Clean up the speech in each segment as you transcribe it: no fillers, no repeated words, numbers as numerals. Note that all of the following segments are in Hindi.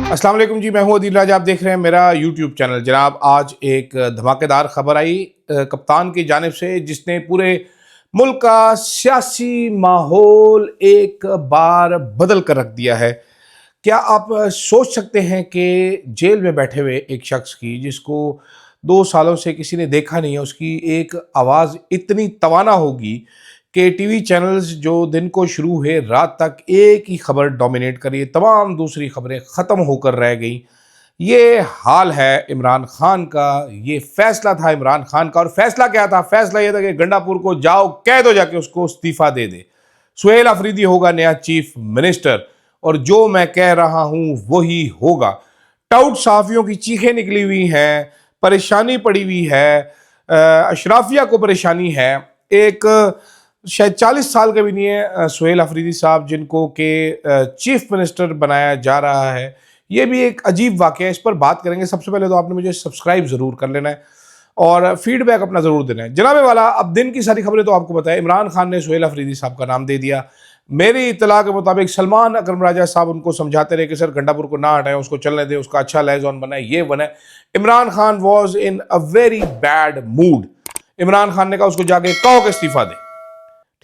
अस्सलाम वालेकुम जी, मैं हूं अदील राज। आप देख रहे हैं मेरा यूट्यूब चैनल। जनाब, आज एक धमाकेदार खबर आई कप्तान की जानिब से, जिसने पूरे मुल्क का सियासी माहौल एक बार बदल कर रख दिया है। क्या आप सोच सकते हैं कि जेल में बैठे हुए एक शख्स की, जिसको 2 सालों से किसी ने देखा नहीं है, उसकी एक आवाज़ इतनी तवाना होगी कि टीवी चैनल्स जो दिन को शुरू हुए रात तक एक ही खबर डोमिनेट करी, तमाम दूसरी खबरें ख़त्म होकर रह गई। ये हाल है इमरान खान का। ये फैसला था इमरान खान का। और फैसला क्या था? फैसला ये था कि गंडापुर को जाओ, कह दो जाके उसको इस्तीफा दे दे। सुहेल अफरीदी होगा नया चीफ मिनिस्टर, और जो मैं कह रहा हूं वही होगा। टाउट सहाफियों की चीखें निकली हुई हैं, परेशानी पड़ी हुई है, अशराफिया को परेशानी है। एक शायद 40 साल के भी नहीं है सुहेल अफरीदी साहब, जिनको के चीफ मिनिस्टर बनाया जा रहा है। ये भी एक अजीब वाक़या है, इस पर बात करेंगे। सबसे पहले तो आपने मुझे सब्सक्राइब ज़रूर कर लेना है और फीडबैक अपना ज़रूर देना है। जनाब वाला, अब दिन की सारी खबरें तो आपको पता है। इमरान खान ने सुहेल अफरीदी साहब का नाम दे दिया। मेरी इत्तला के मुताबिक सलमान अकरम राजा साहब उनको समझाते रहे कि सर गंडापुर को ना हटाएं, उसको चलने दें, उसका अच्छा लाइजॉन बनाए, ये बनाए। Imran Khan was in a very bad mood. Imran Khan ने कहा उसको जाके कहो कि इस्तीफा दे,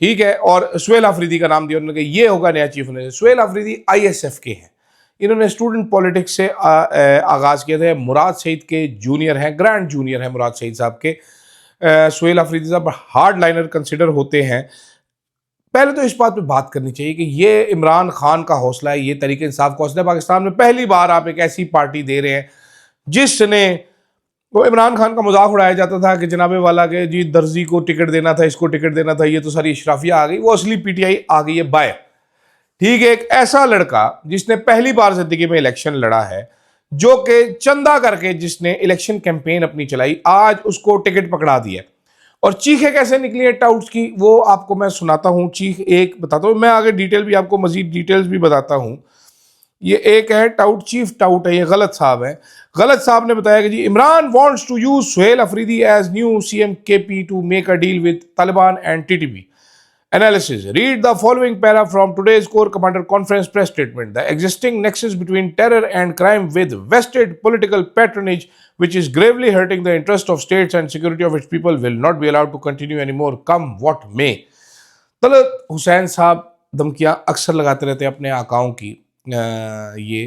ठीक है। और सुहेल अफरीदी का नाम दिया उन्होंने कि ये होगा नया chief minister. Sohail Afridi ISF के हैं। इन्होंने स्टूडेंट पॉलिटिक्स से आगाज़ किया था। मुराद सईद के जूनियर हैं, ग्रैंड जूनियर हैं मुराद सईद साहब के। सुहेल अफरीदी साहब हार्ड लाइनर कंसिडर होते हैं। पहले तो इस बात पे बात करनी चाहिए कि ये इमरान खान का हौसला है, ये तरीके इंसाफ का हौसला है। पाकिस्तान में पहली बार आप एक ऐसी पार्टी दे रहे हैं जिसने, वो इमरान खान का मजाक उड़ाया जाता था कि जनाबे वाला के जी दर्जी को टिकट देना था, इसको टिकट देना था, ये तो सारी इशराफिया आ गई। वो असली PTI आ गई है बाय। ठीक है, एक ऐसा लड़का जिसने पहली बार जिंदगी में इलेक्शन लड़ा है, जो कि चंदा करके जिसने इलेक्शन कैंपेन अपनी चलाई, आज उसको टिकट पकड़ा दिया। और चीखें कैसे निकली है टाउट्स की, वो आपको मैं सुनाता हूं। चीख एक बताता हूं, मैं आगे डिटेल भी आपको, मजीद डिटेल्स भी बताता हूं। ये एक है टाउट, चीफ टाउट है, ये गलत साहब है। गलत साहब ने बताया कि जी Imran wants to use Suhail Afridi as new CM KP to make a deal with Taliban and TTP। Analysis. Read the following para from today's Corps Commander Conference press statement. The existing nexus between terror and crime with vested political patronage, which is gravely hurting the interest of states and security of its people, will not be allowed to continue anymore, come what may. Talat Hussain साहब धमकियाँ अक्सर लगाते रहते हैं अपने आकाओं की। ये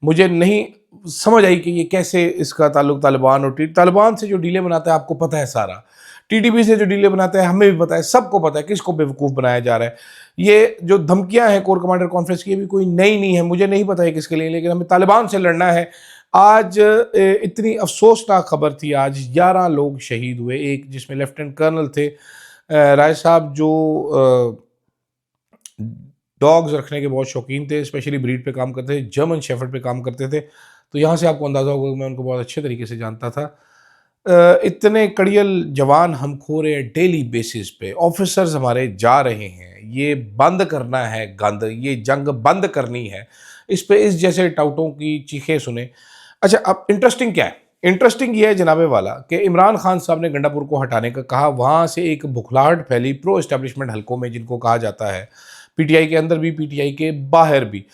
मुझे नहीं समझ आई कि ये कैसे इसका ताल्लुक तालिबान और तालिबान से जो डीलें बनाता है, आपको पता है सारा। TTP से जो डीलें बनाता है, हमें भी पता है, सबको पता है किसको बेवकूफ़ बनाया जा रहा है। ये जो धमकियां हैं कोर कमांडर कॉन्फ्रेंस की, ये भी कोई नई नहीं है। मुझे नहीं पता है किसके लिए, लेकिन हमें तालिबान से लड़ना है। आज इतनी अफसोसनाक खबर थी। आज 11 लोग शहीद हुए। एक जिसमें लेफ्टिनेंट कर्नल थे राय साहब, जो डॉग्स रखने के बहुत शौकीन थे, स्पेशली ब्रीड पे काम करते थे, जर्मन शेफर्ड पे काम करते थे। तो यहाँ से आपको अंदाज़ा होगा कि मैं उनको बहुत अच्छे तरीके से जानता था। इतने कड़ियल जवान हम खो रहे हैं डेली बेसिस पे। ऑफिसर्स हमारे जा रहे हैं। ये बंद करना है गंद, ये जंग बंद करनी है। इस पे इस जैसे टाउटों की चीखें सुने। अच्छा, अब इंटरेस्टिंग क्या है? इंटरेस्टिंग ये है जनाबे वाला कि इमरान खान साहब ने गंडापुर को हटाने का कहा। वहाँ से एक बुखलाहट फैली प्रो एस्टेब्लिशमेंट हलकों में, जिनको कहा जाता है PTI के अंदर भी, PTI के बाहर भी।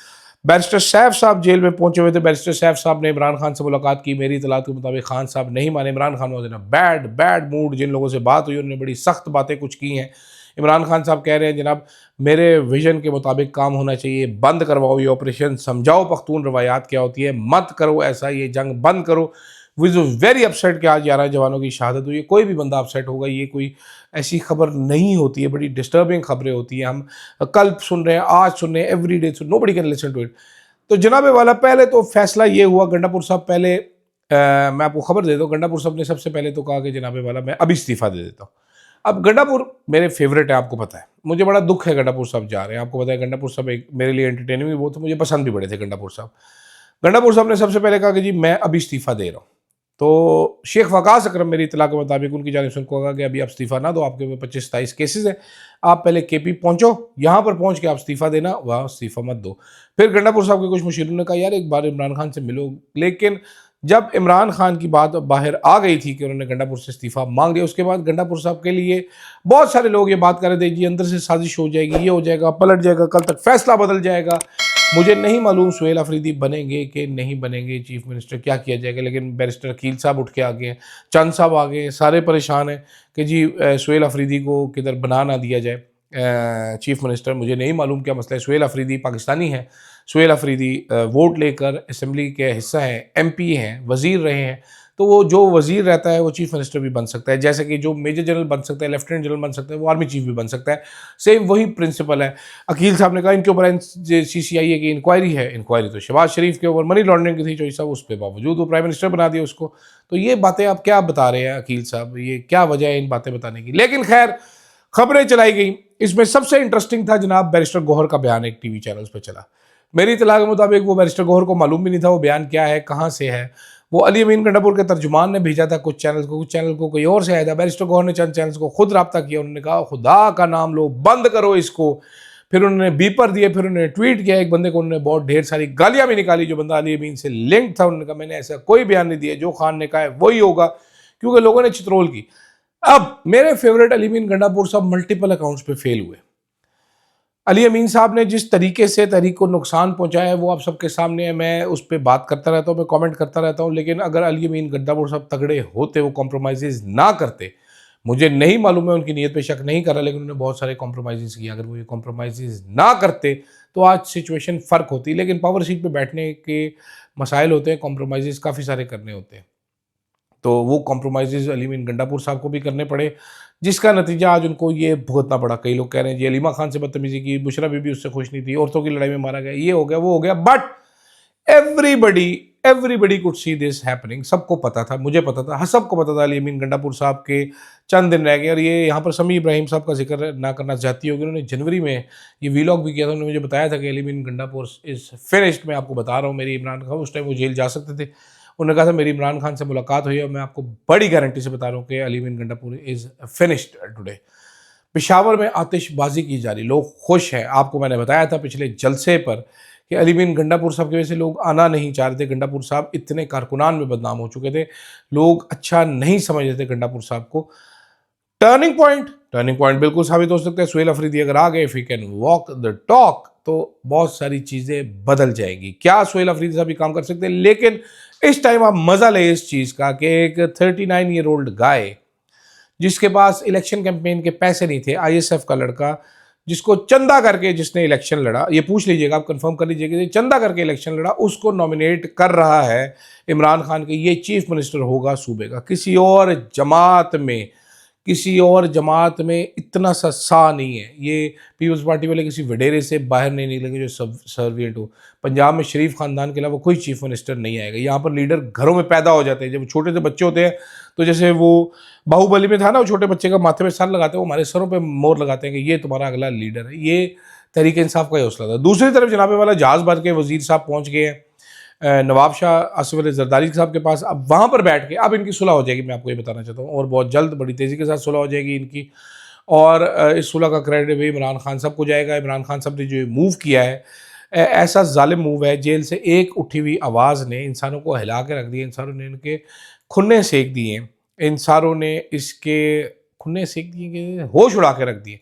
बैरिस्टर सैफ साहब जेल में पहुंचे हुए थे। बैरिस्टर सैफ साहब ने इमरान खान से मुलाकात की। मेरी इतलात के मुताबिक खान साहब नहीं माने। Imran Khan was in bad mood. जिन लोगों से बात हुई उन्होंने बड़ी सख्त बातें कुछ की हैं। इमरान खान साहब कह रहे हैं जनाब मेरे विजन के मुताबिक काम होना चाहिए, बंद करवाओ ये ऑपरेशन, समझाओ पख्तून रवायात क्या होती है, मत करो ऐसा, ये जंग बंद करो। विज वेरी अपसेट कि आज 11 जवानों की शहादत हुई है। कोई भी बंदा अपसेट होगा, ये कोई ऐसी खबर नहीं होती है, बड़ी डिस्टर्बिंग खबरें होती हैं। हम कल सुन रहे हैं, आज सुन रहे हैं, एवरी डे सुन, nobody can listen to it. तो जनाबे वाला, पहले तो फैसला ये हुआ, गंडापुर साहब पहले मैं आपको खबर दे दूँ, गंडापुर साहब ने सबसे पहले तो कहा कि जनाबे वाला मैं अभी इस्तीफ़ा दे देता हूँ। अब गंडापुर मेरे फेवरेट है, आपको पता है। मुझे बड़ा दुख है गंडापुर साहब जा रहे हैं। आपको पता है गंडापुर साहब एक मेरे लिए एंटरटेनिंग भी बहुत, मुझे पसंद भी बड़े थे गंडापुर साहब। गंडापुर साहब ने सबसे पहले कहा कि जी मैं अभी इस्तीफ़ा दे रहा हूँ। तो शेख वकास अकरम मेरी इतला के मुताबिक उनकी जानिब से उनको कहा कि अभी आप इस्तीफ़ा ना दो, आपके ऊपर 25-27 केसेस हैं, आप पहले KP पहुंचो, यहाँ पर पहुंच के आप इस्तीफ़ा देना, वहाँ इस्तीफ़ा मत दो। फिर गंडापुर साहब के कुछ मुशीरों ने कहा यार एक बार इमरान खान से मिलो। लेकिन जब इमरान खान की बात बाहर आ गई थी कि उन्होंने गंडापुर से इस्तीफ़ा मांग लिया, उसके बाद गंडापुर साहब के लिए बहुत सारे लोग ये बात कर रहे थे जी अंदर से साजिश हो जाएगी, ये हो जाएगा, पलट जाएगा, कल तक फैसला बदल जाएगा। मुझे नहीं मालूम सुहेल अफरीदी बनेंगे कि नहीं बनेंगे चीफ मिनिस्टर, क्या किया जाएगा, लेकिन बैरिस्टर अकील साहब उठ के आ गए, चंद साहब आ गए, सारे परेशान हैं कि जी सुहेल अफरीदी को किधर बना ना दिया जाए चीफ मिनिस्टर। मुझे नहीं मालूम क्या मसला है। सुहेल अफरीदी पाकिस्तानी है, सुहेल अफरीदी वोट लेकर असम्बली के हिस्सा हैं, MP हैं, वज़ीर रहे हैं, तो वो जो वज़ीर रहता है वो चीफ मिनिस्टर भी बन सकता है, जैसे कि जो मेजर जनरल बन सकता है, लेफ्टिनेंट जनरल बन सकता है, वो आर्मी चीफ भी बन सकता है। सेम वही प्रिंसिपल है। अकील साहब ने कहा इनके ऊपर CCIA की इंक्वायरी है, इंक्वायरी तो शहबाज शरीफ के ऊपर मनी लॉन्ड्रिंग की थी चौधरी साहब, उस पर बावजूद वो प्राइम मिनिस्टर बना दिया उसको। तो ये बातें आप क्या बता रहे हैं अकील साहब, ये क्या वजह है इन बातें बताने की। लेकिन खैर खबरें चलाई गई, इसमें सबसे इंटरेस्टिंग था जनाब बैरिस्टर गौहर का बयान, एक TV चैनल पर चला। मेरी इत्तला के मुताबिक वो बैरिस्टर गौहर को मालूम भी नहीं था वो बयान क्या है, कहाँ से है। वो अली अमीन गंडापुर के तर्जुमान ने भेजा था कुछ चैनल को, कुछ चैनल को कोई और से आया था। बैरिस्टर गौहर ने चंद चैनल्स को खुद रब्ता किया, उन्होंने कहा खुदा का नाम लो, बंद करो इसको। फिर उन्होंने बीपर दिए, फिर उन्होंने ट्वीट किया, एक बंदे को उन्होंने बहुत ढेर सारी गालियां भी निकाली, जो बंदा अली अमीन से लिंक था। उन्होंने कहा मैंने ऐसा कोई बयान नहीं दिया, जो खान ने कहा है वही होगा, क्योंकि लोगों ने चित्रोल की। अब मेरे फेवरेट अली अमीन गंडापुर साहब मल्टीपल अकाउंट्स पे फेल हुए। अली अमीन साहब ने जिस तरीके से तहरीक को नुकसान पहुंचाया है वो आप सबके सामने है। मैं उस पर बात करता रहता हूँ, मैं कमेंट करता रहता हूँ, लेकिन अगर अली अमीन गंडापुर साहब तगड़े होते, वो कॉम्प्रोमाइज़ ना करते, मुझे नहीं मालूम, मैं उनकी नीयत पे शक नहीं कर रहा, लेकिन उन्होंने बहुत सारे कॉम्प्रोमाइज़ किए। अगर वो ये कॉम्प्रोमाइज़ ना करते तो आज सिचुएशन फ़र्क होती। लेकिन पावर सीट पे बैठने के मसाइल होते हैं, कॉम्प्रोमाइज़ काफ़ी सारे करने होते हैं, तो वो कॉम्प्रोमाइज़ अली अमीन गंडापुर साहब को भी करने पड़े, जिसका नतीजा आज उनको ये भुगतना पड़ा। कई लोग कह रहे हैं जी अलीमा खान से बदतमीजी की, बुशरा बीबी उससे खुश नहीं थी, औरतों की लड़ाई में मारा गया, ये हो गया, वो हो गया, but everybody could see this happening. सबको पता था, मुझे पता था, हाँ सबको पता था अली अमीन गंडापुर साहब के चंद दिन रह गए। और ये यहाँ पर समी इब्राहिम साहब का जिक्र ना करना चाहती होगी, उन्होंने जनवरी में ये वीलॉग भी किया था, उन्होंने मुझे बताया था कि अली अमीन गंडापुर इज़ फिनिश्ड। मैं आपको बता रहा हूँ, मेरी इमरान खान उस टाइम वो जेल जा सकते थे, उन्होंने कहा था मेरी इमरान खान से मुलाकात हुई है, और मैं आपको बड़ी गारंटी से बता रहा हूँ कि Ali Amin Gandapur is finished today. Peshawar में आतिशबाजी की जा रही, लोग खुश हैं। आपको मैंने बताया था पिछले जलसे पर कि अली अमीन गंडापुर साहब की वजह से लोग आना नहीं चाह रहे थे। गंडापुर साहब इतने कारकुनान में बदनाम हो चुके थे, लोग अच्छा नहीं समझ रहे थे गंडापुर साहब को। टर्निंग पॉइंट बिल्कुल साबित हो सकता है। सुहेल अफरीदी अगर आ गए, if he can walk the talk, तो बहुत सारी चीज़ें बदल जाएंगी। क्या सुहेल अफरीदी साहब भी काम कर सकते हैं, लेकिन इस टाइम आप मज़ा लें इस चीज़ का कि एक 39 ईयर ओल्ड गाय जिसके पास इलेक्शन कैंपेन के पैसे नहीं थे, ISF का लड़का जिसको चंदा करके जिसने इलेक्शन लड़ा, ये पूछ लीजिएगा, आप कंफर्म कर लीजिएगा, चंदा करके इलेक्शन लड़ा, उसको नॉमिनेट कर रहा है इमरान खान के ये चीफ मिनिस्टर होगा सूबे का। किसी और जमात में इतना सा सा नहीं है। ये पीपल्स पार्टी वाले किसी वडेरे से बाहर नहीं निकलेंगे जो सब सर्वियंट हो। पंजाब में शरीफ खानदान के अलावा कोई चीफ मिनिस्टर नहीं आएगा। यहाँ पर लीडर घरों में पैदा हो जाते हैं। जब छोटे से बच्चे होते हैं, तो जैसे वो बाहुबली में था ना, वो छोटे बच्चे का माथे पे सर लगाते हैं, वो हमारे सरों पे मोर लगाते हैं कि ये तुम्हारा अगला लीडर है। ये तहरीक इंसाफ का ही हौसला था। दूसरी तरफ जनाबे वाला जहाज भर के वजीर साहब पहुँच गए हैं नवाब शाह आसिफ अली जरदारी साहब के पास। अब वहाँ पर बैठ के अब इनकी सुलह हो जाएगी, मैं आपको ये बताना चाहता हूँ, और बहुत जल्द बड़ी तेज़ी के साथ सुलह हो जाएगी इनकी। और इस सुलह का क्रेडिट भी इमरान खान साहब को जाएगा। इमरान खान साहब ने जो मूव किया है, ऐसा जालिम मूव है, जेल से एक उठी हुई आवाज़ ने इंसानों को हिला के रख दिया। इंसानों ने इनके खुन्ने सेक दिए, इंसानों ने इसके खुन्ने सेक दिए, होश उड़ा के रख दिए।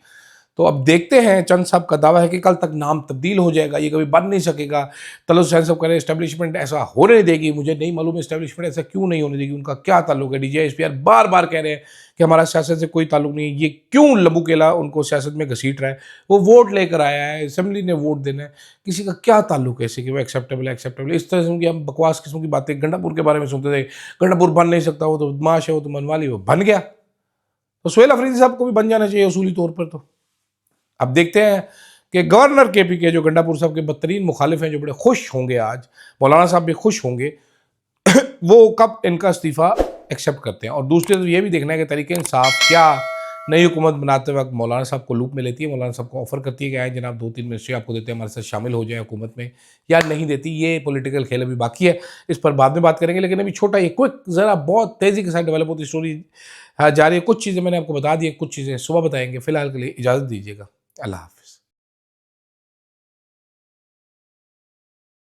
तो अब देखते हैं, चंद साहब का दावा है कि कल तक नाम तब्दील हो जाएगा, ये कभी बन नहीं सकेगा। तलत हुसैन साहब कह रहे हैं एस्टेब्लिशमेंट ऐसा होने नहीं देगी। मुझे नहीं मालूम एस्टेब्लिशमेंट ऐसा क्यों नहीं होने देगी, उनका क्या ताल्लुक है। DGI SPR बार बार कह रहे हैं कि हमारा सियासत से कोई ताल्लुक नहीं है। ये क्यों लंबू केला उनको सियासत में घसीट रहा है? वो वोट लेकर आया है, असम्बली ने वोट देना है, किसी का क्या ताल्लुक है इससे कि वो एक्सेप्टेबल है। इस तरह की हम बकवास किस्म की बातें गंडापुर के बारे में सुनते थे। गंडापुर बन नहीं सकता, वो तो बदमाश है, वो तो मनवाली, वो बन गया। तो सुहेल अफरीदी साहब को भी बन जाना चाहिए उसूली तौर पर। तो अब देखते हैं कि गवर्नर KP के जो गंडापुर साहब के बदतरीन मुखालिफ हैं, जो बड़े खुश होंगे आज, मौलाना साहब भी खुश होंगे, वो कब इनका इस्तीफ़ा एक्सेप्ट करते हैं। और दूसरी तरफ ये भी देखना है कि तरीके इंसाफ क्या नई हुकूमत बनाते वक्त मौलाना साहब को लूप में लेती है, मौलाना साहब को ऑफर करती है कि आए जनाब 2-3 मिनिस्ट्री आपको देते हैं, हमारे साथ शामिल हो जाए हुकूमत में, या नहीं देती। ये पॉलिटिकल खेल अभी बाकी है, इस पर बाद में बात करेंगे। लेकिन अभी छोटा ये क्विक ज़रा बहुत तेज़ी के साथ डेवलप होती स्टोरी जा रही है। कुछ चीज़ें मैंने आपको बता दी है, कुछ चीज़ें सुबह बताएंगे। फिलहाल के लिए इजाज़त दीजिएगा। अल्लाह हाफ़िज़।